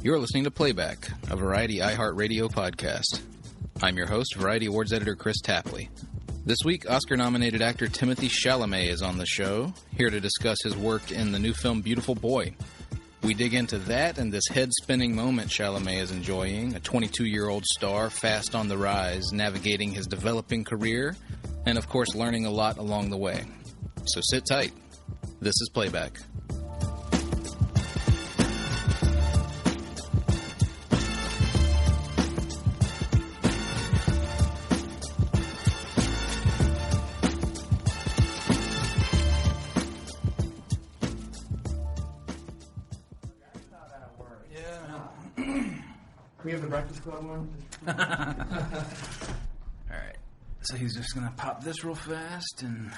You're listening to Playback, a Variety iHeartRadio podcast. I'm your host, Variety Awards editor Kris Tapley. This week, Oscar-nominated actor Timothée Chalamet is on the show, here to discuss his work in the new film Beautiful Boy. We dig into that and this head-spinning moment Chalamet is enjoying, a 22-year-old star fast on the rise, navigating his developing career, and of course learning a lot along the way. So sit tight. This is Playback. We have the Breakfast Club one. All right. So he's just going to pop this real fast and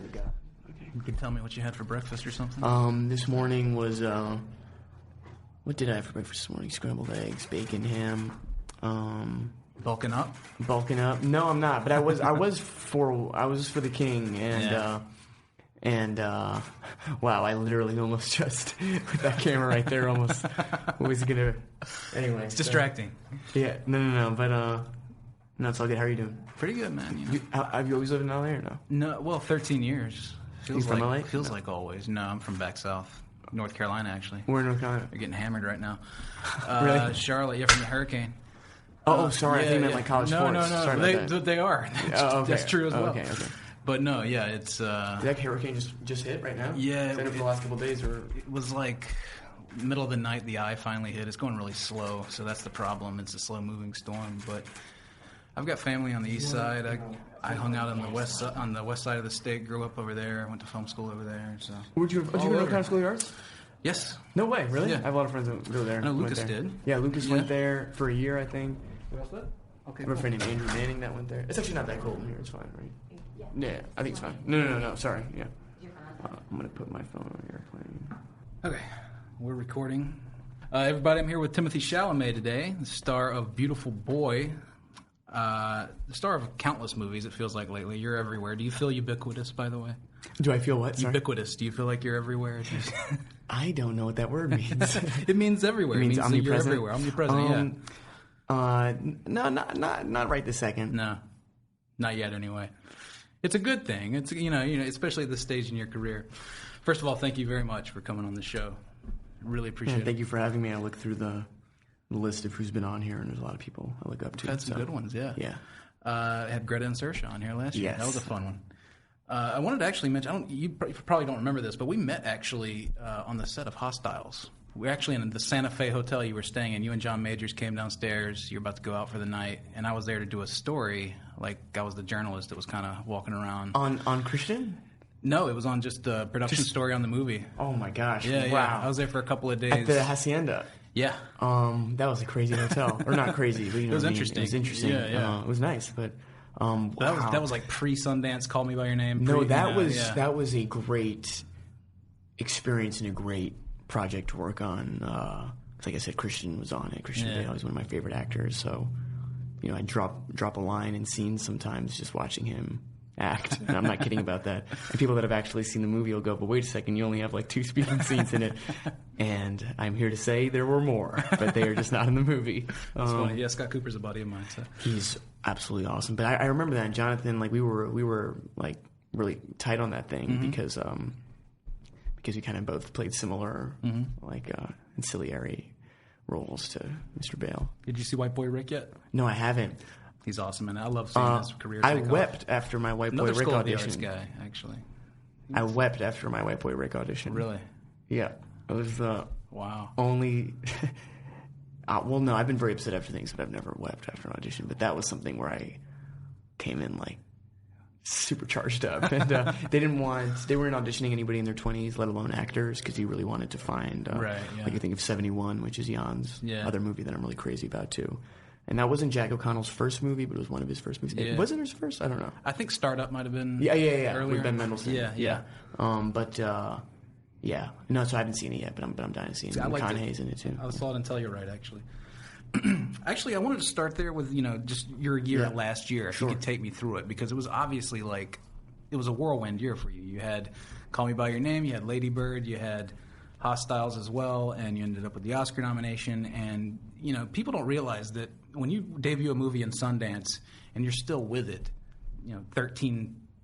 Okay. you can tell me what you had for breakfast or something. This morning was, what did I have for breakfast this morning? Scrambled eggs, bacon, ham. Bulking up? Bulking up? No, I'm not. But I was for the king, and wow, I literally almost just with that camera right there almost was gonna. Anyway, It's distracting. Yeah, no, but no, it's all good. How are you doing? Pretty good, man. You know? Have you always lived in LA or no? No, well, 13 years. You from LA? Feels like always. No, I'm from back south, North Carolina, actually. We're in North Carolina. We're getting hammered right now. Really? Charlotte, from the hurricane. Oh, sorry. I think you meant like college sports. No. Sorry about that. They are. That's true as well. Okay. But no, yeah, it's... Did that hurricane just hit right now? Yeah. Is that for the last couple of days? Or? It was like middle of the night, the eye finally hit. It's going really slow, so that's the problem. It's a slow-moving storm. But I've got family on the east side. I hung out on the west side of the state, grew up over there. I went to film school over there. So. Did you go to North Carolina School of the Arts? Yes. No way, really? Yeah. I have a lot of friends that go there. I know Lucas did. Yeah, Lucas went there for a year, I think. Who else did? Okay. I have a friend named Andrew Manning that went there. It's actually not that cold in here. It's fine, right? Yeah, I think it's fine. No. Sorry. Yeah. I'm going to put my phone on airplane. Okay. We're recording. Everybody, I'm here with Timothée Chalamet today, the star of Beautiful Boy, the star of countless movies, it feels like lately. You're everywhere. Do you feel ubiquitous, by the way? Do I feel what? Sorry? Ubiquitous. Do you feel like you're everywhere? I don't know what that word means. It means everywhere. It means omnipresent? You're everywhere. Omnipresent, No, not right this second. No, not yet anyway. It's a good thing. It's you know, especially at this stage in your career. First of all, thank you very much for coming on the show. Really appreciate it. Thank you for having me. I looked through the list of who's been on here, and there's a lot of people I look up to. Had some good ones, yeah. Yeah. I had Greta Gerwig on here last year. Yes. That was a fun one. I wanted to actually mention, you probably don't remember this, but we met actually on the set of Hostiles. We were actually in the Santa Fe hotel you were staying in. You and John Majors came downstairs. You were about to go out for the night, and I was there to do a story. Like, I was the journalist that was kind of walking around. On Christian? No, it was on just the production story on the movie. Oh, my gosh. Yeah, wow. Yeah. I was there for a couple of days. At the Hacienda? Yeah. That was a crazy hotel. Or not crazy, but you know it was what I mean? interesting. It was interesting. Yeah. It was nice, but... wow. That was like pre-Sundance, Call Me By Your Name. That was a great experience and a great project to work on. Like I said, Christian was on it. Christian Bale is one of my favorite actors. So, you know, I drop a line in scenes sometimes just watching him act. And I'm not kidding about that. And people that have actually seen the movie will go, but wait a second, you only have like 2 speaking scenes in it. And I'm here to say there were more, but they are just not in the movie. That's funny. Yeah, Scott Cooper's a buddy of mine. So. He's absolutely awesome. But I remember that, and Jonathan, like we were like really tight on that thing because we kind of both played similar like ancillary roles to Mr. Bale. Did you see White Boy Rick yet? No, I haven't. He's awesome, and I love seeing his career I take wept off. after my White Another Boy Rick School of the audition. Arts guy, actually. I wept after my White Boy Rick audition. Really? Yeah. It was the wow. only... well, no, I've been very upset after things, but I've never wept after an audition. But that was something where I came in, like, super charged up. And they weren't auditioning anybody in their 20s, let alone actors, because he really wanted to find... right, yeah. Like, I think of 71, which is Jan's other movie that I'm really crazy about, too. And that wasn't Jack O'Connell's first movie, but it was one of his first movies. Yeah. It wasn't his first? I don't know. I think Startup might have been earlier. With Ben Yeah, Mendelsohn. yeah. Yeah. No, so I haven't seen it yet, but I'm dying to see it. McConaughey's in it, too. I saw it until you're right, actually. Actually, I wanted to start there with, just your year last year. If you could take me through it, because it was obviously like, it was a whirlwind year for you. You had Call Me By Your Name, you had Lady Bird, you had Hostiles as well, and you ended up with the Oscar nomination. And, you know, people don't realize that when you debut a movie in Sundance and you're still with it, you know,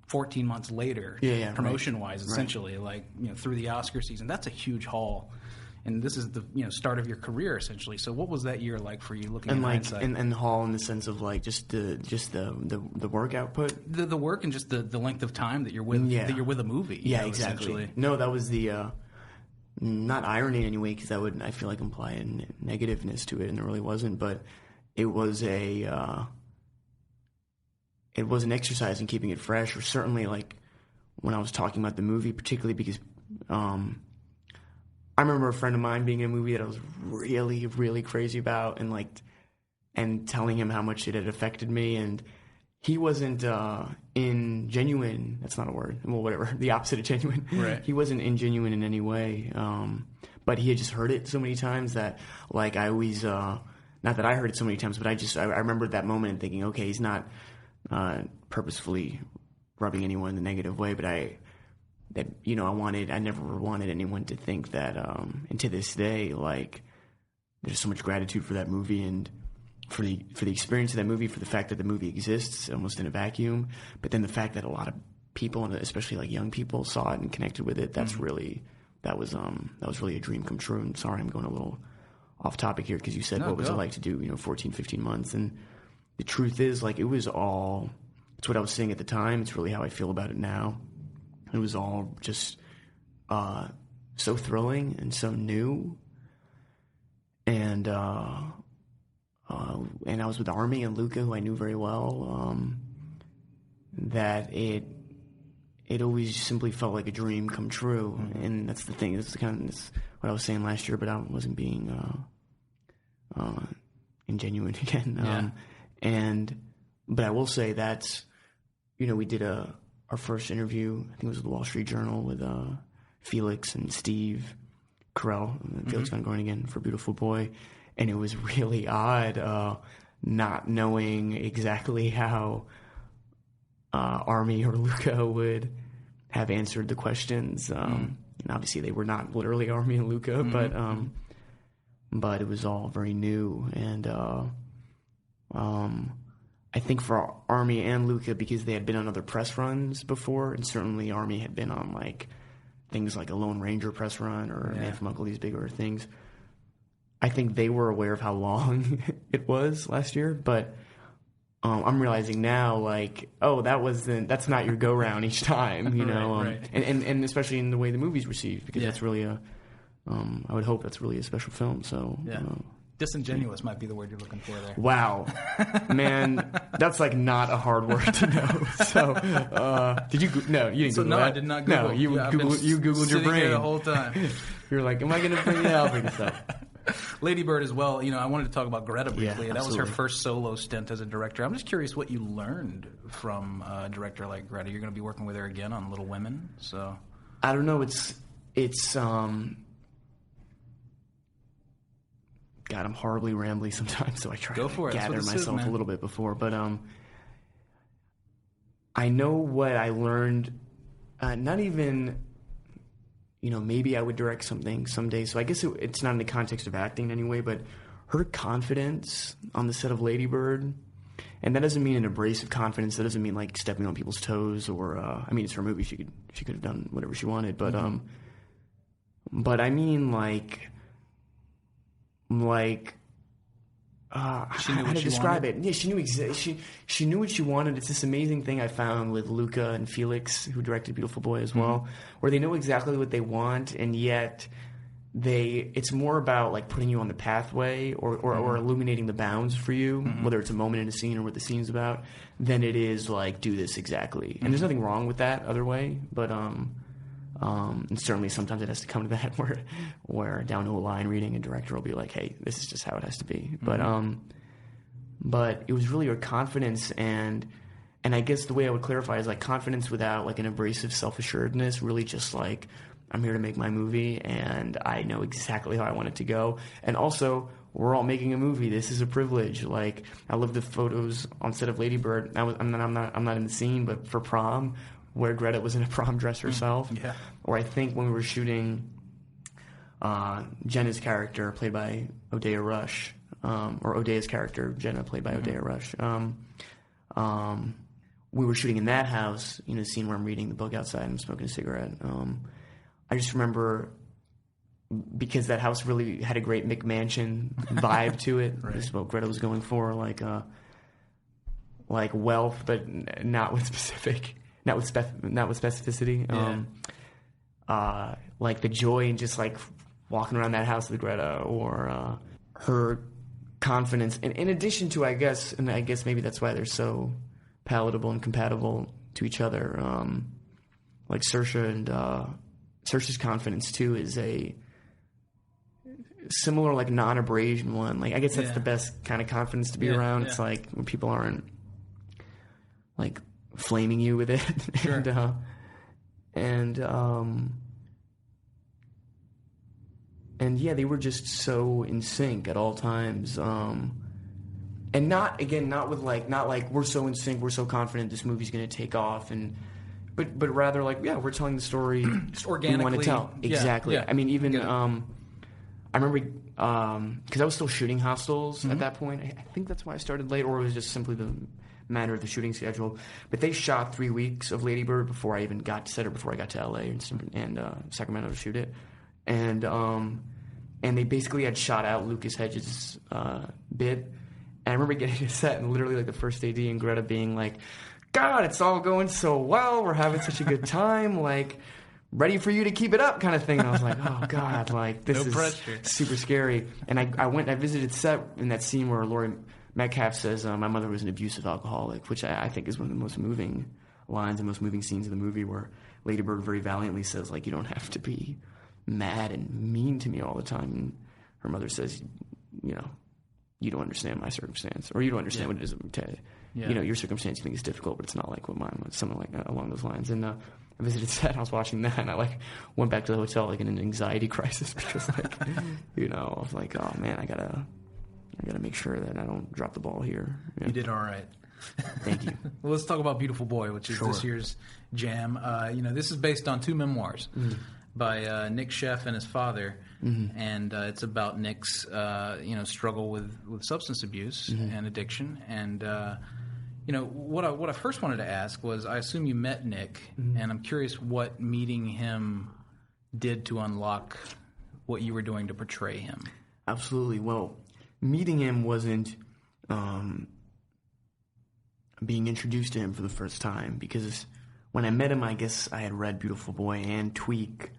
14 months later, promotion-wise, essentially, like, you know, through the Oscar season, that's a huge haul. And this is the, you know, start of your career, essentially. So what was that year like for you, looking in hindsight? And the haul in the sense of, like, just the work output? The work and just the length of time that you're with a movie. Yeah, exactly. No, that was the not irony in any way, because that would, I feel like, imply a negativeness to it, and there really wasn't. But it was an exercise in keeping it fresh, or certainly, like, when I was talking about the movie, particularly because I remember a friend of mine being in a movie that I was really, really crazy about, and telling him how much it had affected me, and he wasn't ingenuine. That's not a word. Well, whatever. The opposite of genuine. Right. He wasn't ingenuine in any way, but he had just heard it so many times that, like, I always not that I heard it so many times, but I remembered that moment and thinking, okay, he's not purposefully rubbing anyone in the negative way, but I never wanted anyone to think that, and to this day, like, there's so much gratitude for that movie and for the experience of that movie, for the fact that the movie exists almost in a vacuum, but then the fact that a lot of people, and especially like young people, saw it and connected with it. That was really a dream come true. And sorry, I'm going a little off topic here, because you said what was it like to do 14, 15 months, and the truth is, like, it's what I was saying at the time. It's really how I feel about it now. It was all just so thrilling and so new, and I was with Army and Luca, who I knew very well. That it always simply felt like a dream come true, and that's the thing. That's what I was saying last year, but I wasn't being ingenuine again. But I will say that, we did our first interview, I think it was with the Wall Street Journal, with Felix and Steve Carell, Felix Van Groningen, for Beautiful Boy, and it was really odd not knowing exactly how Army or Luca would have answered the questions. And obviously they were not literally Army and Luca, but it was all very new. And I think for Army and Luca, because they had been on other press runs before, and certainly Army had been on, like, things like a Lone Ranger press run or Man from U.N.C.L.E., these bigger things, I think they were aware of how long it was last year. But I'm realizing now, like, that's not your go round each time, Right. And especially in the way the movie's received, because that's really I would hope that's really a special film. So disingenuous might be the word you're looking for there. Wow, man, that's like not a hard word to know. So, did you? No, you didn't. Google that. I did not Google. No, you Googled your brain the whole time. You're like, am I going to bring it out? This up. Lady Bird as well. I wanted to talk about Greta briefly. Yeah, that was her first solo stint as a director. I'm just curious what you learned from a director like Greta. You're going to be working with her again on Little Women, so I don't know. It's God, I'm horribly rambly sometimes, so I try to gather myself a little bit before. But I know what I learned. Not even, maybe I would direct something someday. So I guess it's not in the context of acting anyway, but her confidence on the set of Lady Bird, and that doesn't mean an abrasive confidence. That doesn't mean like stepping on people's toes, or it's her movie. She could have done whatever she wanted, but I mean how to describe it? Yeah, she knew she knew what she wanted. It's this amazing thing I found with Luca and Felix, who directed Beautiful Boy as well, where they know exactly what they want, and yet it's more about like putting you on the pathway or illuminating the bounds for you, whether it's a moment in a scene or what the scene's about, than it is like do this exactly. And there's nothing wrong with that other way, but and certainly sometimes it has to come to that where down to a line reading, a director will be like, hey, this is just how it has to be. But it was really her confidence, and I guess the way I would clarify is like confidence without like an abrasive self-assuredness, really just like, I'm here to make my movie and I know exactly how I want it to go. And also, we're all making a movie. This is a privilege. Like, I love the photos on set of Lady Bird. I'm not in the scene, but for prom, where Greta was in a prom dress herself. Or I think when we were shooting Jenna's character, played by Odeya Rush, or Odeya's character, Jenna, played by Odeya Rush. We were shooting in that house, the scene where I'm reading the book outside and I'm smoking a cigarette. I just remember, because that house really had a great McMansion vibe to it. Right. This is what Greta was going for, like wealth, but not with specificity. Yeah. Like the joy in just like walking around that house with Greta, or her confidence. And in addition to, I guess maybe that's why they're so palatable and compatible to each other. Like Saoirse and Saoirse's confidence too is a similar, like, non-abrasion one. Like, I guess that's the best kind of confidence to be around. It's like when people aren't like flaming you with it. Sure. And yeah, they were just so in sync at all times. And not like we're so in sync, we're so confident this movie's going to take off, but rather like, yeah, we're telling the story just organically we want to tell. Exactly. Yeah. I mean, even I remember because I was still shooting Hostels at that point. I think that's why I started late, or it was just simply the matter of the shooting schedule. But they shot 3 weeks of Lady Bird before I even got to set it, before I got to LA and Sacramento to shoot it, and they basically had shot out Lucas Hedges' bit. And I remember getting to set and literally like the first AD and Greta being like, "God, it's all going so well. We're having such a good time. Like, ready for you to keep it up," kind of thing. And I was like, "Oh God, like this is pressure. Super scary." And I visited set in that scene where Laurie Metcalf says, "My mother was an abusive alcoholic," which I think is one of the most moving lines and most moving scenes of the movie, where Lady Bird very valiantly says, like, "You don't have to be mad and mean to me all the time." And her mother says, "You don't understand my circumstance, or you don't understand what it is to, your circumstance. You think it's difficult, but it's not like what mine was." Something like that, along those lines. And I visited set, and I was watching that, and I like went back to the hotel like in an anxiety crisis, because like, I was like, "Oh man, I gotta make sure that I don't drop the ball here." Yeah. You did all right. Thank you. Well, let's talk about Beautiful Boy, which is this year's jam. This is based on 2 memoirs. By Nic Sheff and his father, and it's about Nick's struggle with substance abuse and addiction. And what I first wanted to ask was, I assume you met Nick, and I'm curious what meeting him did to unlock what you were doing to portray him. Absolutely. Well, meeting him wasn't being introduced to him for the first time, because when I met him, I guess I had read Beautiful Boy and Tweak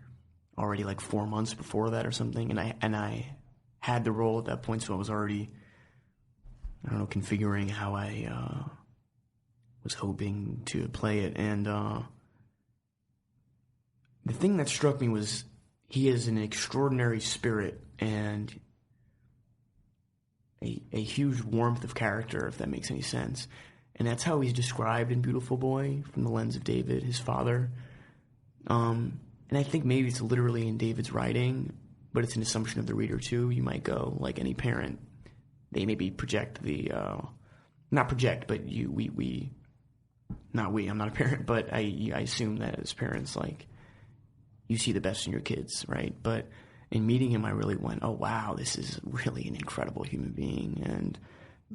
already like 4 months before that or something, and I had the role at that point, so I was already, I don't know, configuring how I was hoping to play it. And the thing that struck me was he is an extraordinary spirit and a huge warmth of character, if that makes any sense. And that's how he's described in Beautiful Boy from the lens of David, his father. And I think maybe it's literally in David's writing, but it's an assumption of the reader too. You might go, like any parent, they maybe project the, not project, but I'm not a parent, but I assume that as parents, like, you see the best in your kids, right? But in meeting him, I really went, oh wow, this is really an incredible human being. And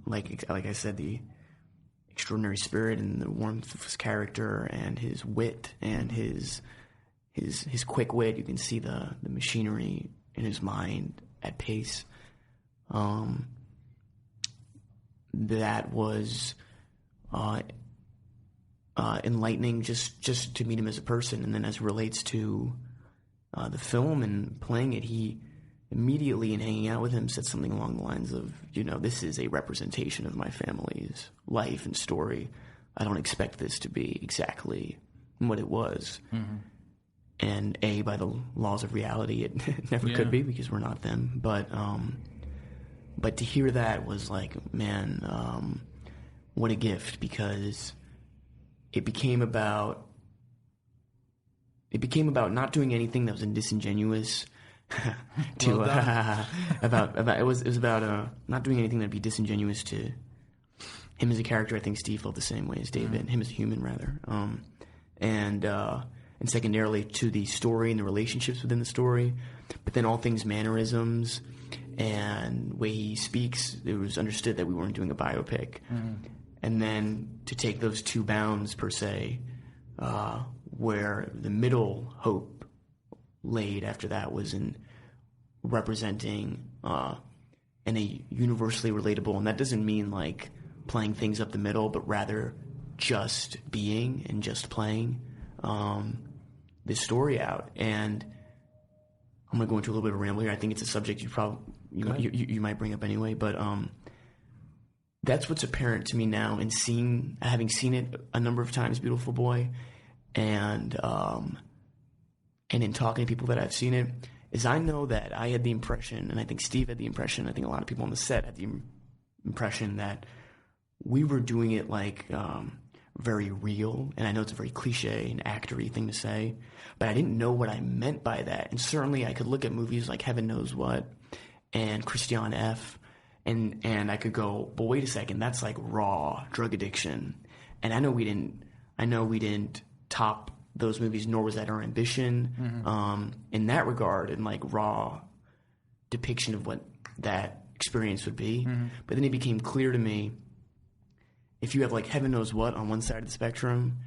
like I said, the extraordinary spirit and the warmth of his character and his wit and his quick wit. You can see the machinery in his mind at pace. That was enlightening just to meet him as a person. And then as it relates to the film and playing it, he immediately, in hanging out with him, said something along the lines of, this is a representation of my family's life and story. I don't expect this to be exactly what it was. Mm-hmm. And by the laws of reality, it never could be, because we're not them. But to hear that was like, man, what a gift, because it became about not doing anything that was disingenuous. It was about not doing anything that'd be disingenuous to him as a character. I think Steve felt the same way as David, him as a human rather. and secondarily to the story and the relationships within the story. But then all things mannerisms and the way he speaks, it was understood that we weren't doing a biopic. And then to take those two bounds, per se, where the middle hope laid after that was in representing in a universally relatable, and that doesn't mean like playing things up the middle, but rather just being and just playing this story out. And I'm going to go into a little bit of a ramble here. I think it's a subject you might bring up anyway, but that's what's apparent to me now in having seen it a number of times, Beautiful Boy, and in talking to people that I've seen it, is I know that I had the impression, and I think Steve had the impression, I think a lot of people on the set had the impression that we were doing it like very real, and I know it's a very cliche and actor-y thing to say, but I didn't know what I meant by that. And certainly I could look at movies like Heaven Knows What and Christiane F, and I could go, but wait a second, that's like raw drug addiction. And I know we didn't top those movies, nor was that our ambition in that regard, and like raw depiction of what that experience would be. But then it became clear to me, if you have like Heaven Knows What on one side of the spectrum,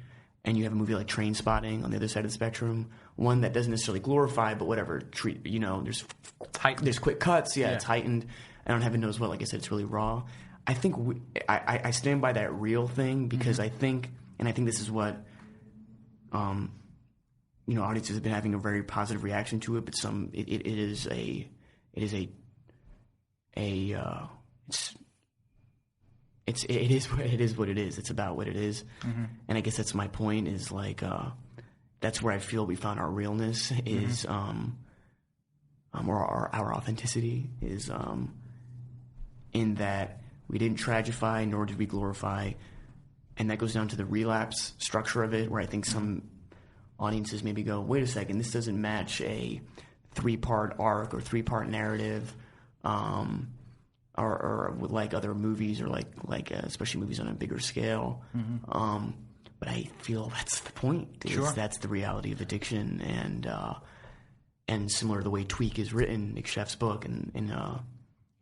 and you have a movie like Train Spotting on the other side of the spectrum, one that doesn't necessarily glorify, but whatever, there's quick cuts, it's heightened. And on Heaven Knows What, like I said, it's really raw. I think I stand by that real thing, because I think this is what audiences have been having a very positive reaction to it, but it is what it is. It's about what it is. And I guess that's my point, is like that's where I feel we found our realness is or our authenticity is in that we didn't tragify nor did we glorify. And that goes down to the relapse structure of it, where I think some audiences maybe go, wait a second, this doesn't match a 3-part arc or 3-part narrative, or like other movies, or like especially movies on a bigger scale. But I feel that's the point. That's the reality of addiction, and similar to the way Tweak is written, Nic Sheff's book, in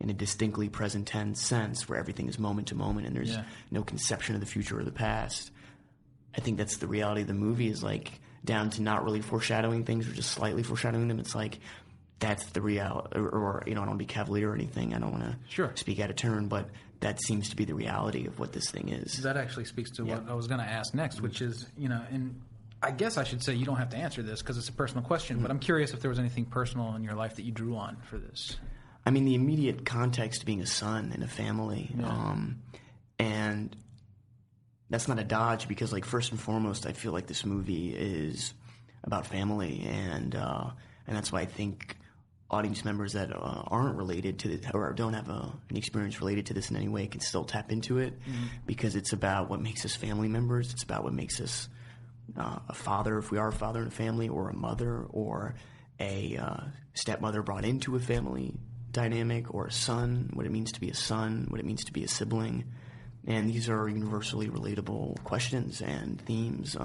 a distinctly present tense sense, where everything is moment to moment and there's no conception of the future or the past. I think that's the reality of the movie, is like down to not really foreshadowing things or just slightly foreshadowing them. It's like that's the reality, or I don't want to be cavalier or anything. I don't want to speak out of turn, but that seems to be the reality of what this thing is. That actually speaks to what I was going to ask next, which is, and I guess I should say you don't have to answer this because it's a personal question, but I'm curious if there was anything personal in your life that you drew on for this. I mean, the immediate context being a son and a family, and that's not a dodge, because, like, first and foremost, I feel like this movie is about family, and that's why I think audience members that aren't related to it, or don't have an experience related to this in any way, can still tap into it, because it's about what makes us family members. It's about what makes us a father, if we are a father in a family, or a mother, or a stepmother brought into a family dynamic, or a son, what it means to be a son, what it means to be a sibling. And these are universally relatable questions and themes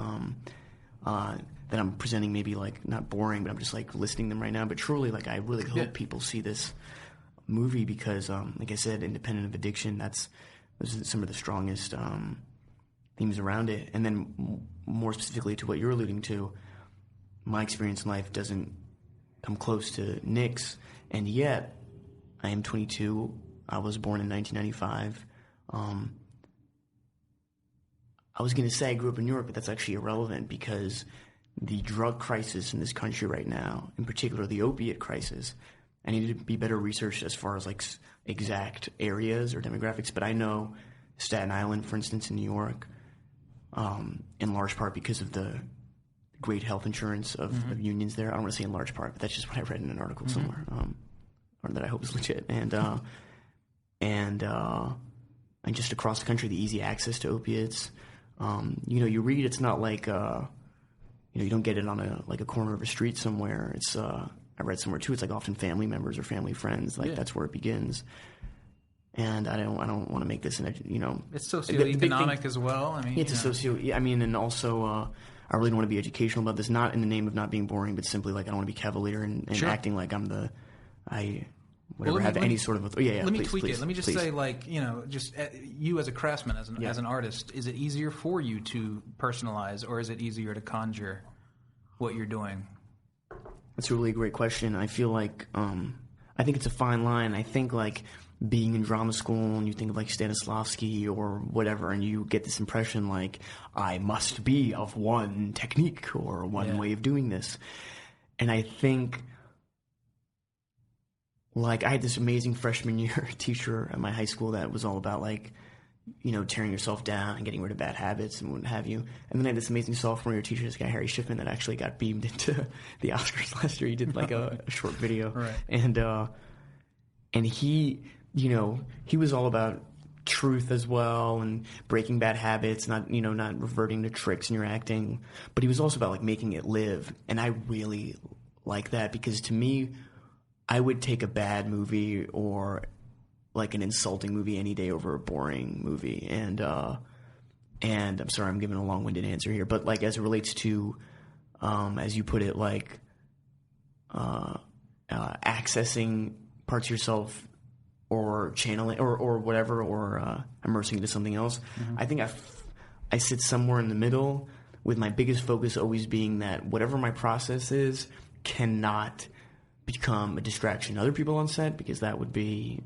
that I'm presenting, maybe like not boring, but I'm just like listing them right now. But truly, like, I really hope people see this movie, because, like I said, independent of addiction, those are some of the strongest themes around it. And then more specifically to what you're alluding to, my experience in life doesn't come close to Nic's, and yet I am 22. I was born in 1995. I was going to say I grew up in New York, but that's actually irrelevant, because the drug crisis in this country right now, in particular the opiate crisis, I need to be better researched as far as like exact areas or demographics, but I know Staten Island, for instance, in New York, in large part because of the great health insurance of unions there. I don't want to say in large part, but that's just what I read in an article somewhere, or that I hope is legit. And just across the country, the easy access to opiates. You read, it's not like, you don't get it on a corner of a street somewhere. It's, I read somewhere too, it's like often family members or family friends. Like that's where it begins. And I don't want to make this it's socioeconomic as well. I mean, it's and also I really don't want to be educational about this, not in the name of not being boring, but simply like I don't want to be cavalier and acting like I'm any sort of... Let me tweak it. Let me just say, like, you know, just you as a craftsman, as an artist, is it easier for you to personalize, or is it easier to conjure what you're doing? That's a really great question. I feel like I think it's a fine line. I think like being in drama school and you think of like Stanislavski or whatever, and you get this impression like I must be of one technique or one way of doing this. And I think like I had this amazing freshman year teacher at my high school that was all about like, you know, tearing yourself down and getting rid of bad habits and what have you. And then I had this amazing sophomore year teacher, this guy Harry Schiffman, that actually got beamed into the Oscars last year. He did like a short video, right. And he, you know, he was all about truth as well and breaking bad habits, not reverting to tricks in your acting. But he was also about like making it live, and I really like that because to me, I would take a bad movie or like an insulting movie any day over a boring movie. And I'm sorry, I'm giving a long-winded answer here, but like as it relates to, as you put it, like accessing parts of yourself or channeling or whatever, or immersing into something else. Mm-hmm. I think I sit somewhere in the middle, with my biggest focus always being that whatever my process is cannot become a distraction to other people on set, because that would be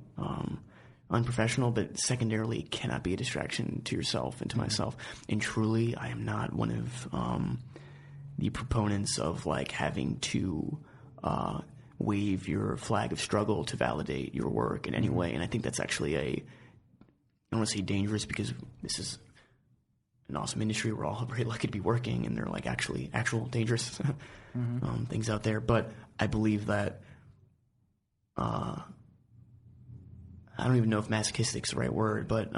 unprofessional, but secondarily it cannot be a distraction to yourself and to myself. And truly, I am not one of the proponents of like having to wave your flag of struggle to validate your work in any way. And I think that's actually I don't want to say dangerous, because this is an awesome industry. We're all very lucky to be working, and there are like actual dangerous things out there. But I believe that I don't even know if masochistic is the right word, but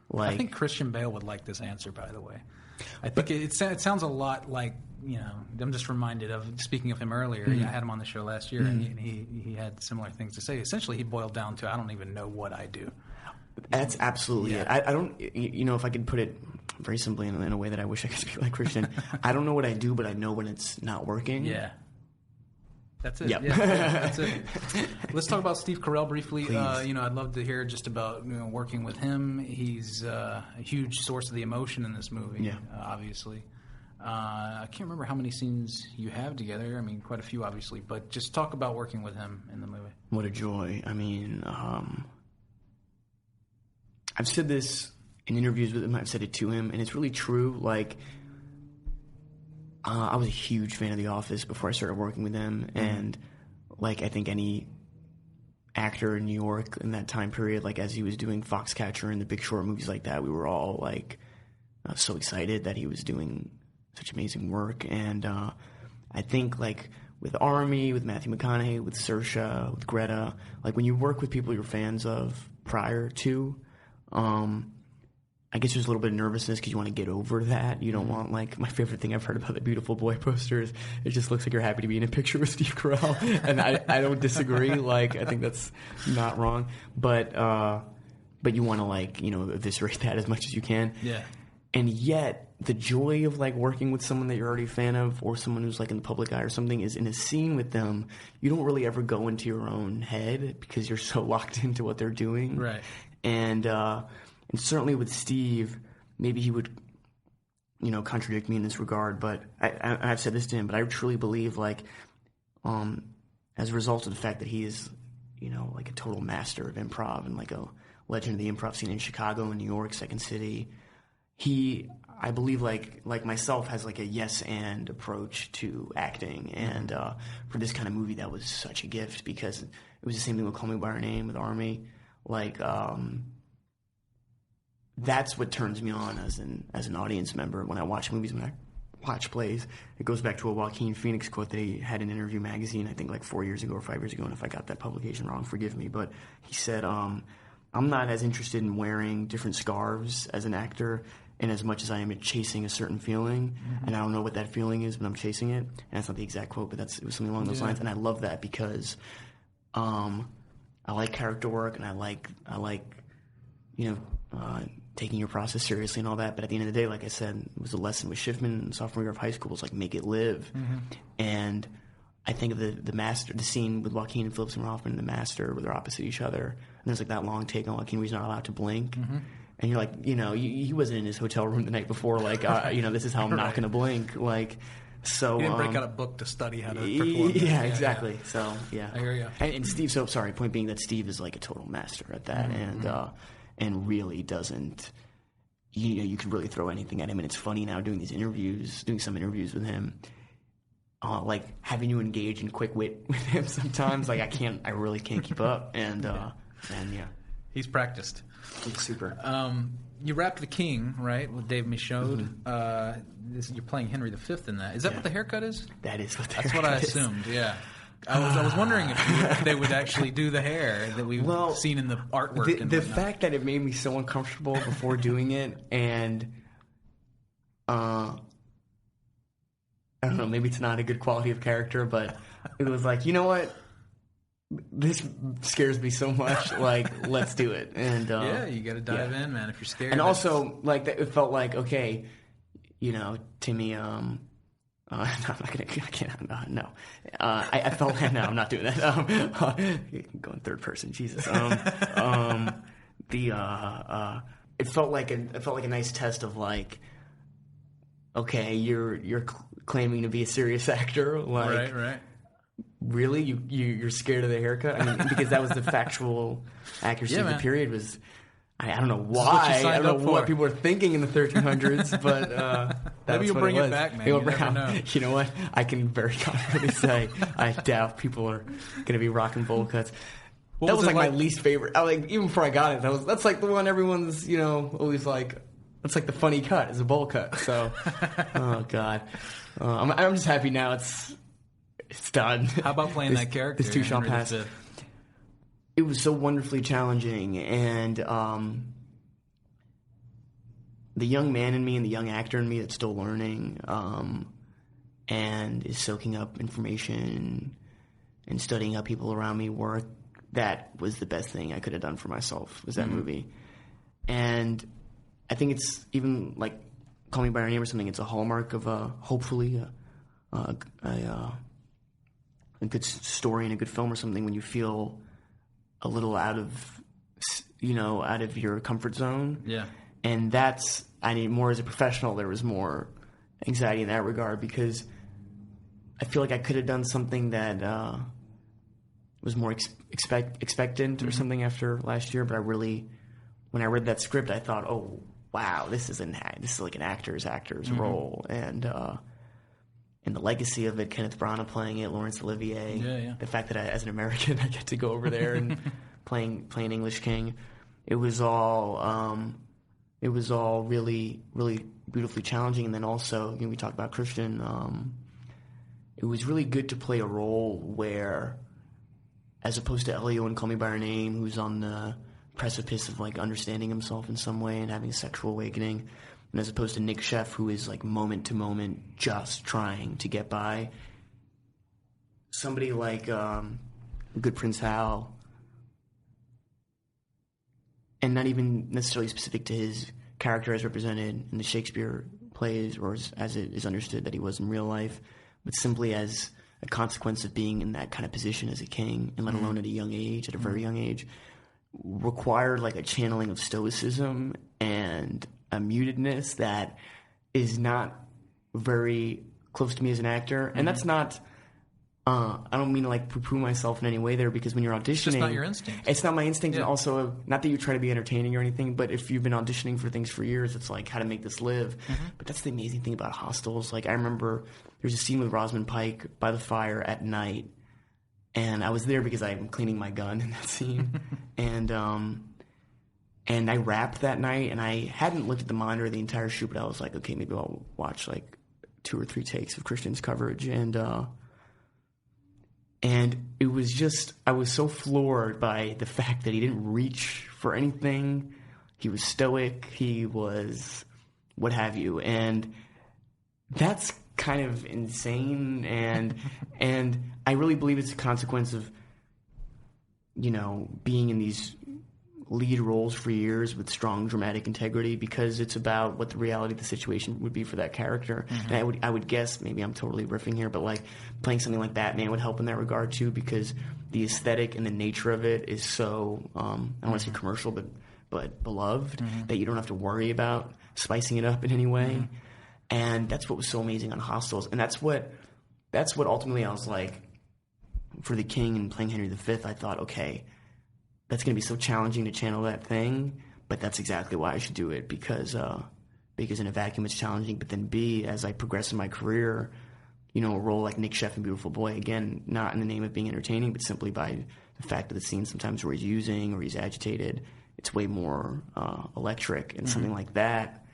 like I think Christian Bale would like this answer, by the way. I think it sounds a lot like, you know, I'm just reminded of, speaking of him earlier, I had him on the show last year, and he had similar things to say. Essentially, he boiled down to, I don't even know what I do. That's absolutely it. I don't, you know, if I could put it very simply in a way that I wish I could speak like Christian, I don't know what I do, but I know when it's not working. Yeah. That's it. Yep. Yeah, that's it. Let's talk about Steve Carell briefly. You know, I'd love to hear just about working with him. He's a huge source of the emotion in this movie, obviously. I can't remember how many scenes you have together. I mean, quite a few, obviously. But just talk about working with him in the movie. What a joy. I mean, I've said this in interviews with him. I've said it to him, and it's really true. Like, I was a huge fan of The Office before I started working with them, and like I think any actor in New York in that time period, like as he was doing Foxcatcher and The Big Short, movies like that, we were all like so excited that he was doing such amazing work. And I think like with Army, with Matthew McConaughey, with Saoirse, with Greta, like when you work with people you're fans of prior to, I guess there's a little bit of nervousness because you want to get over that. You don't want, like, my favorite thing I've heard about the Beautiful Boy posters, it just looks like you're happy to be in a picture with Steve Carell. And I don't disagree. Like, I think that's not wrong. But you want to, like, you know, eviscerate that as much as you can. Yeah. And yet, the joy of, like, working with someone that you're already a fan of, or someone who's, like, in the public eye or something, is in a scene with them, you don't really ever go into your own head because you're so locked into what they're doing. Right. And certainly with Steve, maybe he would, you know, contradict me in this regard, but I've said this to him, but I truly believe, like, as a result of the fact that he is, you know, like a total master of improv and like a legend of the improv scene in Chicago and New York, Second City, I believe, like myself, has like a yes and approach to acting. And for this kind of movie, that was such a gift, because it was the same thing with Call Me By Your Name, with Army. Like, that's what turns me on as an audience member when I watch movies, when I watch plays. It goes back to a Joaquin Phoenix quote that he had in Interview magazine, I think like 4 years ago or 5 years ago, and if I got that publication wrong, forgive me. But he said, I'm not as interested in wearing different scarves as an actor in as much as I am in chasing a certain feeling. And I don't know what that feeling is, but I'm chasing it. And that's not the exact quote, but it was something along those lines. And I love that because I like character work, and I like you know, taking your process seriously and all that. But at the end of the day, like I said, it was a lesson with Schiffman sophomore year of high school. It's like, make it live. And I think of the scene with Joaquin and Phillips and Hoffman in The Master, where they're opposite each other. And there's like that long take on Joaquin where he's not allowed to blink. And you're like, he wasn't in his hotel room the night before. Like, this is how I'm not going to blink. Like, so he didn't break out a book to study how to perform. Yeah, exactly. Yeah. So yeah, I hear you. And Steve. So sorry. Point being that Steve is like a total master at that, and really doesn't. You could really throw anything at him, and it's funny now doing some interviews with him. Like having to engage in quick wit with him sometimes. Like I really can't keep up, and yeah, he's practiced. It's super. You wrapped The King, right, with Dave Michaud. You're playing Henry V in that. Is that what the haircut is? That is what the That's haircut what I is. assumed, yeah. I was wondering if they would actually do the hair that we've seen in the artwork. The fact that it made me so uncomfortable before doing it, and I don't know, maybe it's not a good quality of character, but it was like, you know what? This scares me so much. Like, let's do it. And yeah, you got to dive in, man. If you're scared, and also like it felt like, okay, Timmy. No, I'm not gonna. I can't. No, I felt like no, I'm not doing that. Going third person, Jesus. It felt like a nice test of like, okay, you're claiming to be a serious actor, like right. Really, you're scared of the haircut? I mean, because that was the factual accuracy of the period. Was I don't know why. I don't know what people were thinking in the 1300s, but maybe you'll bring it back, man. You know what? I can very confidently say I doubt people are going to be rocking bowl cuts. That was like my least favorite. Even before I got it, that's like the one everyone's always like. That's like the funny cut is a bowl cut. So, oh god, I'm just happy now. It's done. How about playing that character? This too shall pass. It was so wonderfully challenging, and the young man in me and the young actor in me that's still learning and is soaking up information and studying how people around me work. That was the best thing I could have done for myself, was that movie. And I think it's even like Call Me by Your Name or something. It's a hallmark of hopefully a good story and a good film or something, when you feel a little out of your comfort zone. Yeah. And I need more as a professional. There was more anxiety in that regard, because I feel like I could have done something that was more expectant or something after last year. But when I read that script, I thought, oh wow, this is like an actor's role, and the legacy of it, Kenneth Branagh playing it, Laurence Olivier. Yeah. The fact that as an American I get to go over there and playing English King. It was all really, really beautifully challenging. And then also, we talked about Christian. It was really good to play a role where, as opposed to Elio in Call Me by Your Name, who's on the precipice of like understanding himself in some way and having a sexual awakening, and as opposed to Nic Sheff, who is like moment to moment just trying to get by. Somebody like Good Prince Hal, and not even necessarily specific to his character as represented in the Shakespeare plays, or as it is understood that he was in real life, but simply as a consequence of being in that kind of position as a king, and let alone at a very young age, required like a channeling of stoicism and a mutedness that is not very close to me as an actor. And that's not I don't mean to like poo-poo myself in any way there, because when you're auditioning, it's just not your instinct. It's not my instinct. And also, not that you try to be entertaining or anything, but if you've been auditioning for things for years, it's like how to make this live. But that's the amazing thing about Hostels. Like, I remember there's a scene with Rosamund Pike by the fire at night, and I was there because I'm cleaning my gun in that scene. And I rapped that night, and I hadn't looked at the monitor the entire shoot, but I was like, okay, maybe I'll watch like 2 or 3 takes of Christian's coverage. And it was just, I was so floored by the fact that he didn't reach for anything. He was stoic. He was what have you. And that's kind of insane. And I really believe it's a consequence of, being in these lead roles for years with strong dramatic integrity because it's about what the reality of the situation would be for that character. Mm-hmm. And I would guess, maybe I'm totally riffing here, but like playing something like Batman would help in that regard too, because the aesthetic and the nature of it is so I don't want to say commercial, but beloved, that you don't have to worry about spicing it up in any way. And that's what was so amazing on Hostiles, and that's what ultimately I was like, for the King and playing Henry V, I thought, okay, that's going to be so challenging to channel that thing, but that's exactly why I should do it, because in a vacuum it's challenging, but then B, as I progress in my career, you know, a role like Nic Sheff in Beautiful Boy, again, not in the name of being entertaining, but simply by the fact of the scene sometimes where he's using or he's agitated, it's way more electric, and something like that,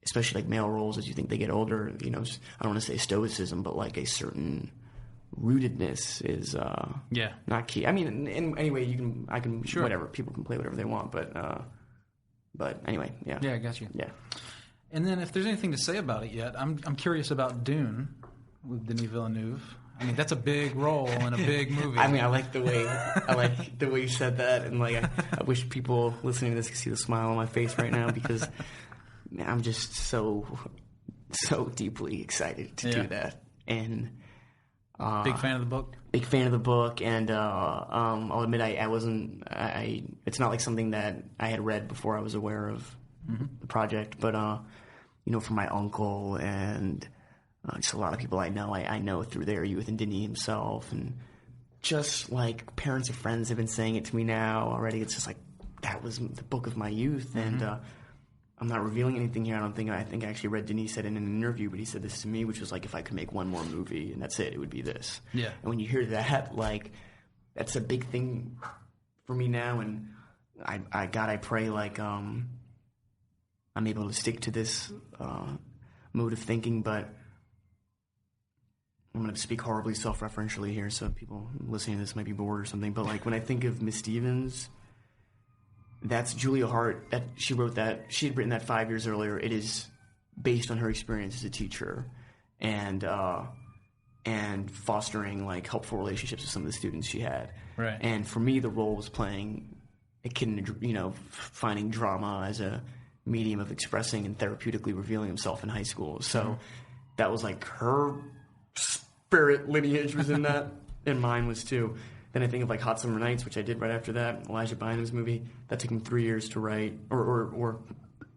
especially like male roles as you think they get older, you know, I don't want to say stoicism, but like a certain rootedness is not key. I mean, anyway, sure, whatever, people can play whatever they want, but anyway, yeah. Yeah, I got you. Yeah. And then if there's anything to say about it yet, I'm curious about Dune with Denis Villeneuve. I mean, that's a big role in a big movie. I mean, I like the way you said that, and like I wish people listening to this could see the smile on my face right now, because man, I'm just so deeply excited to do that. And big fan of the book. Big fan of the book, and I'll admit I wasn't. It's not like something that I had read before I was aware of the project, but you know, from my uncle and just a lot of people I know through their youth, and Denis himself, and just like parents and friends have been saying it to me now already. It's just like, that was the book of my youth, and I'm not revealing anything here. I think I actually read Denis said in an interview, but he said this to me, which was like, if I could make one more movie and that's it would be this. Yeah. And when you hear that, like, that's a big thing for me now, and I pray like I'm able to stick to this mode of thinking, but I'm going to speak horribly self-referentially here, so people listening to this might be bored or something, but like when I think of Miss Stevens, that's Julia Hart. That she wrote that. She had written that 5 years earlier. It is based on her experience as a teacher, and fostering like helpful relationships with some of the students she had. Right. And for me, the role was playing a kid, finding drama as a medium of expressing and therapeutically revealing himself in high school. So that was like her spirit lineage was in that, and mine was too. Then I think of like Hot Summer Nights, which I did right after that, Elijah Bynum's movie. That took me 3 years to write, or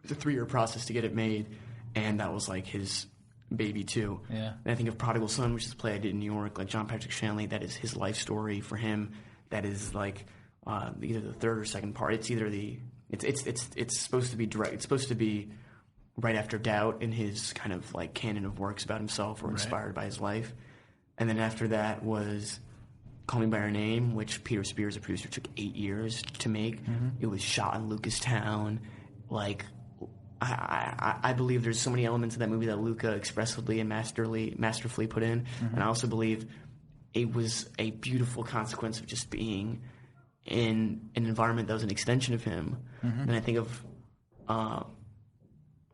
it's a 3-year process to get it made, and that was like his baby too. Yeah. And I think of Prodigal Son, which is a play I did in New York, like John Patrick Shanley. That is his life story for him. That is like either the third or second part. It's either it's supposed to be direct. It's supposed to be right after Doubt in his kind of like canon of works about himself or inspired by his life, and then after that was Call Me by Your Name, which Peter Spears, a producer, took 8 years to make. It was shot in Lucastown. Like, I believe there's so many elements of that movie that Luca expressively and masterfully put in. And I also believe it was a beautiful consequence of just being in an environment that was an extension of him. And I think of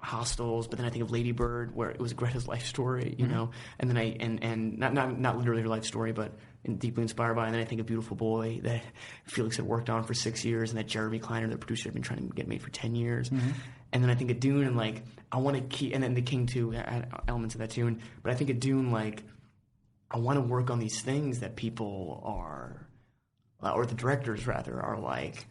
Hostiles, but then I think of Lady Bird, where it was Greta's life story, you know, and then and not literally her life story, but deeply inspired by. And then I think of Beautiful Boy, that Felix had worked on for 6 years, and that Jeremy Kleiner, the producer, had been trying to get made for 10 years. And then I think of Dune, and like I want to keep, and then The King too had elements of that too. But I think of Dune, like I want to work on these things that people are, or the directors rather, are like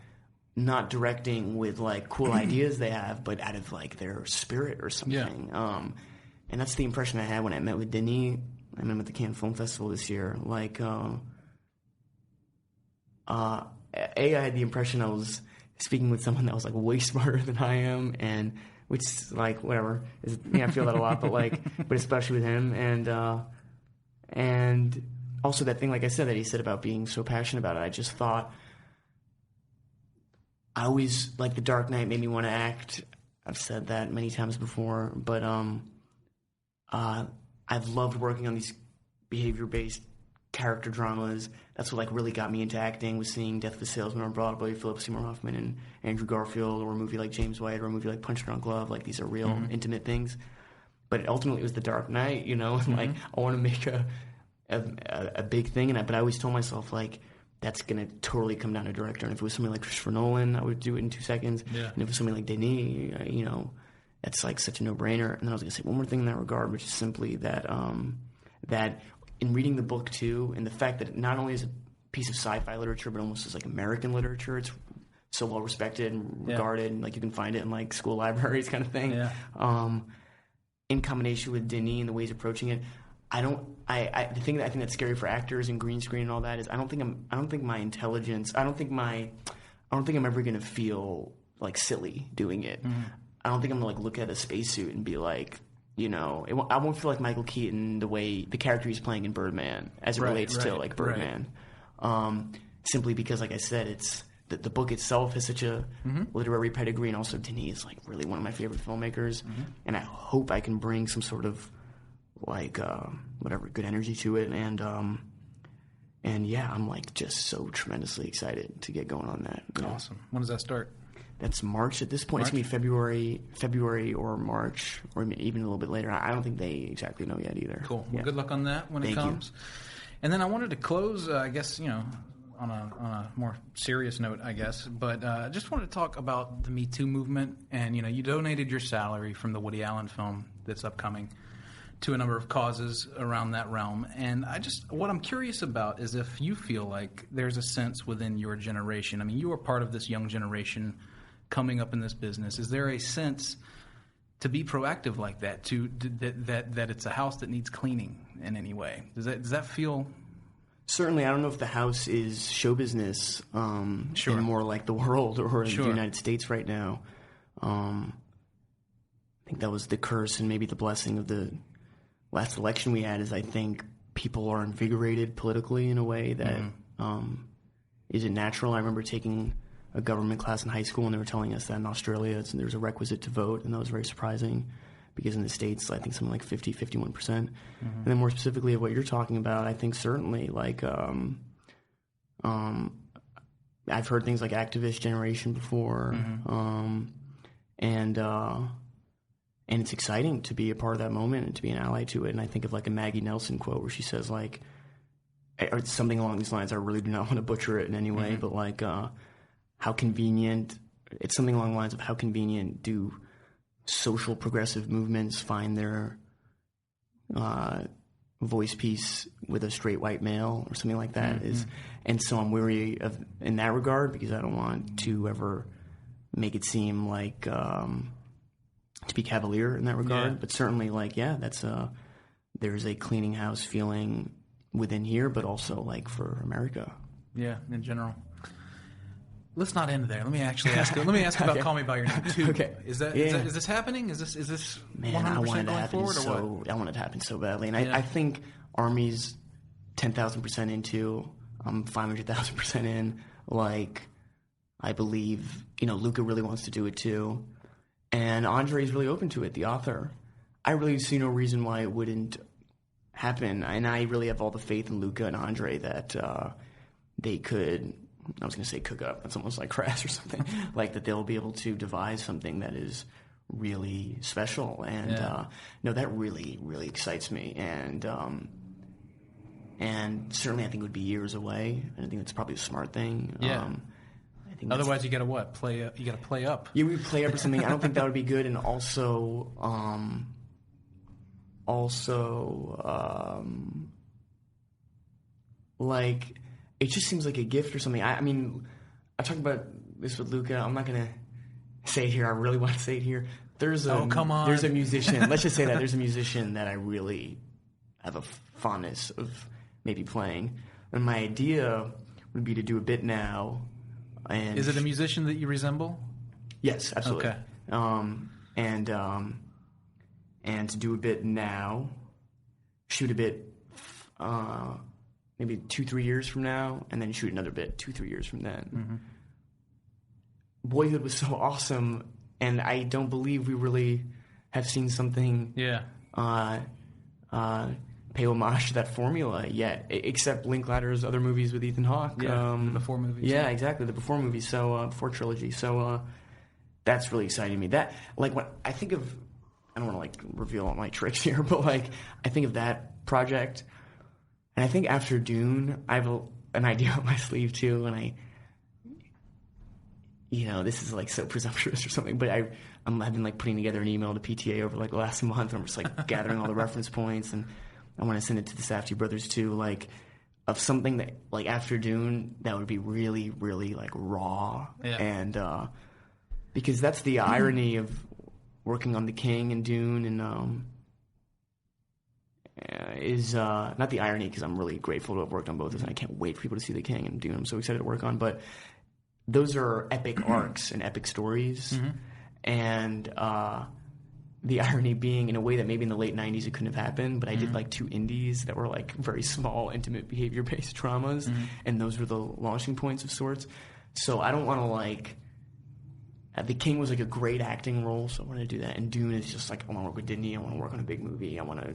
not directing with like cool ideas they have, but out of like their spirit or something. And that's the impression I had when I met with Denis. I met him at the Cannes Film Festival this year. Like, I had the impression I was speaking with someone that was like way smarter than I am, and which like whatever. I feel that a lot, but like, but especially with him, and also that thing, like I said, that he said about being so passionate about it. I just thought, I always, like, The Dark Knight made me want to act. I've said that many times before, but I've loved working on these behavior-based character dramas. That's what like really got me into acting, was seeing Death of a Salesman on Broadway, Philip Seymour Hoffman and Andrew Garfield, or a movie like James White, or a movie like Punch Drunk Love. Like, these are real intimate things. But ultimately it was The Dark Knight, and like I want to make a big thing, but I always told myself, like, that's going to totally come down to director. And if it was something like Christopher Nolan, I would do it in 2 seconds. Yeah. And if it was something like Denis, that's like such a no-brainer. And then I was going to say one more thing in that regard, which is simply that that in reading the book too, and the fact that it not only is a piece of sci-fi literature, but almost as like American literature, it's so well respected and regarded, and like you can find it in like school libraries kind of thing. Yeah. In combination with Denis and the ways approaching it, I think that's scary for actors and green screen and all that is I don't think I'm ever gonna feel like silly doing it. Mm-hmm. I don't think I'm gonna like look at a spacesuit and be like, I won't feel like Michael Keaton the character he's playing in Birdman as it relates to like Birdman. Right. Simply because, like I said, it's the book itself has such a literary pedigree, and also Denis is like really one of my favorite filmmakers, and I hope I can bring some sort of like good energy to it, and yeah, I'm like just so tremendously excited to get going on that. Awesome. When does that start? That's March at this point. It's going to be February or March, or even a little bit later. I don't think they exactly know yet either. Cool. Well, good luck on that when it comes. And then I wanted to close, I guess, on a more serious note, I guess. But I just wanted to talk about the Me Too movement. And, you donated your salary from the Woody Allen film that's upcoming to a number of causes around that realm. And what I'm curious about is if you feel like there's a sense within your generation. I mean, you are part of this young generation coming up in this business. Is there a sense to be proactive like that, that it's a house that needs cleaning in any way? Does that feel... Certainly, I don't know if the house is show business and more like the world or the United States right now. I think that was the curse and maybe the blessing of the last election we had is I think people are invigorated politically in a way that isn't natural. I remember taking a government class in high school and they were telling us that in Australia there's a requisite to vote, and that was very surprising. Because in the States, I think something like 51%. And then more specifically of what you're talking about, I think certainly like I've heard things like activist generation before. And it's exciting to be a part of that moment and to be an ally to it. And I think of like a Maggie Nelson quote where she says like, or something along these lines, I really do not want to butcher it in any way, but like how convenient, it's something along the lines of how convenient do social progressive movements find their voice piece with a straight white male or something like that and so I'm wary of in that regard because I don't want to ever make it seem like to be cavalier in that regard, but certainly like that's there's a cleaning house feeling within here, but also like for America. Yeah, in general. Let's not end there. Let me actually ask. Let me ask about Call Me by Your Name too. Okay, is this happening? Is this 100% going forward or what? I want it to happen so badly, and I think Army's 10,000% into. I'm 500,000% in. Like, I believe Luca really wants to do it too, and Andre's really open to it. The author, I really see no reason why it wouldn't happen, and I really have all the faith in Luca and Andre that they could. I was going to say cook up. That's almost like crass or something. Like that they'll be able to devise something that is really special. And that really, really excites me. And certainly I think it would be years away. And I think it's probably a smart thing. Yeah. I think otherwise you got to what? Play up? You got to play up. Yeah, we play up or something. I don't think that would be good. And also like... It just seems like a gift or something. I mean, I talked about this with Luca. I'm not going to say it here. I really want to say it here. Come on. There's a musician. Let's just say that. There's a musician that I really have a fondness of maybe playing. And my idea would be to do a bit now. And is it a musician that you resemble? Yes, absolutely. Okay. And to do a bit now, shoot a bit... maybe 2-3 years from now, and then shoot another bit 2-3 years from then. Boyhood was so awesome, and I don't believe we really have seen something pay homage to that formula yet, except Linklater's other movies with Ethan Hawke. The Before movies. Yeah, exactly, the Before movies, so Before trilogy. So that's really exciting to me. That, like, when I think of, I don't want to, like, reveal all my tricks here, but, like, I think of that project... And I think after Dune, I have an idea up my sleeve too, and this is like so presumptuous or something, but I've been like putting together an email to PTA over like the last month, and I'm just like gathering all the reference points, and I want to send it to the Safdie brothers too, like of something that like after Dune that would be really, really like raw, and because that's the irony of working on The King and Dune, and is not the irony because I'm really grateful to have worked on both of them, and I can't wait for people to see The King and Dune. I'm so excited to work on, but those are epic arcs and epic stories, and the irony being in a way that maybe in the late 90s it couldn't have happened, but I did like 2 indies that were like very small, intimate behavior-based dramas, and those were the launching points of sorts. So I don't want to like... The King was like a great acting role, so I want to do that. And Dune is just like, I want to work with Disney, I want to work on a big movie, I want to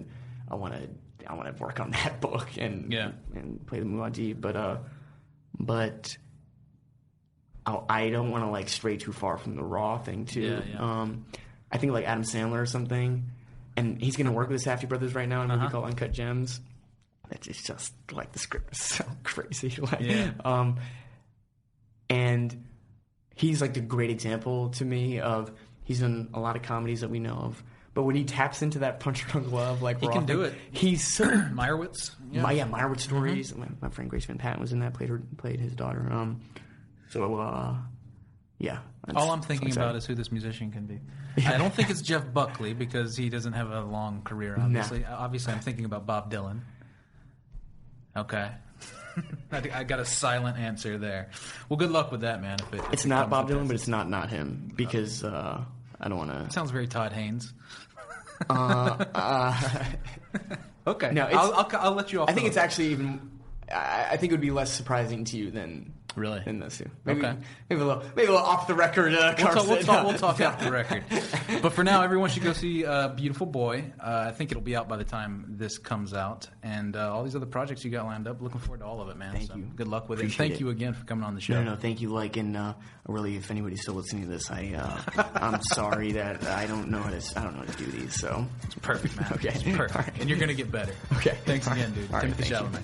work on that book and play the Muad'Dib, but I don't want to like stray too far from the raw thing too. I think like Adam Sandler or something, and he's going to work with the Safdie brothers right now in a movie called Uncut Gems. It's just like the script is so crazy, and he's like the great example to me of he's in a lot of comedies that we know of. But when he taps into that punch drunk love, like he can do it. He's so Meyerowitz, Meyerowitz stories. My friend Grace Van Patten was in that. Played his daughter. All I'm thinking about is who this musician can be. I don't think it's Jeff Buckley because he doesn't have a long career. Obviously, obviously, I'm thinking about Bob Dylan. Okay. I got a silent answer there. Well, good luck with that, man. It's not Bob Dylan, but it's not him because I don't want to. Sounds very Todd Haynes. Okay. No, I'll let you off. I think it's actually even. I think it would be less surprising to you than those two. Maybe a little off the record. We'll talk off the record. But for now, everyone should go see Beautiful Boy. I think it'll be out by the time this comes out, and all these other projects you got lined up. Looking forward to all of it, man. Thank you. Good luck with it. Thank you again for coming on the show. No, thank you. And really, if anybody's still listening to this, I'm sorry that I don't know how to do these. So it's perfect, man. Okay, it's perfect, and you're gonna get better. Okay, thanks again, dude. All right, Timothée Chalamet.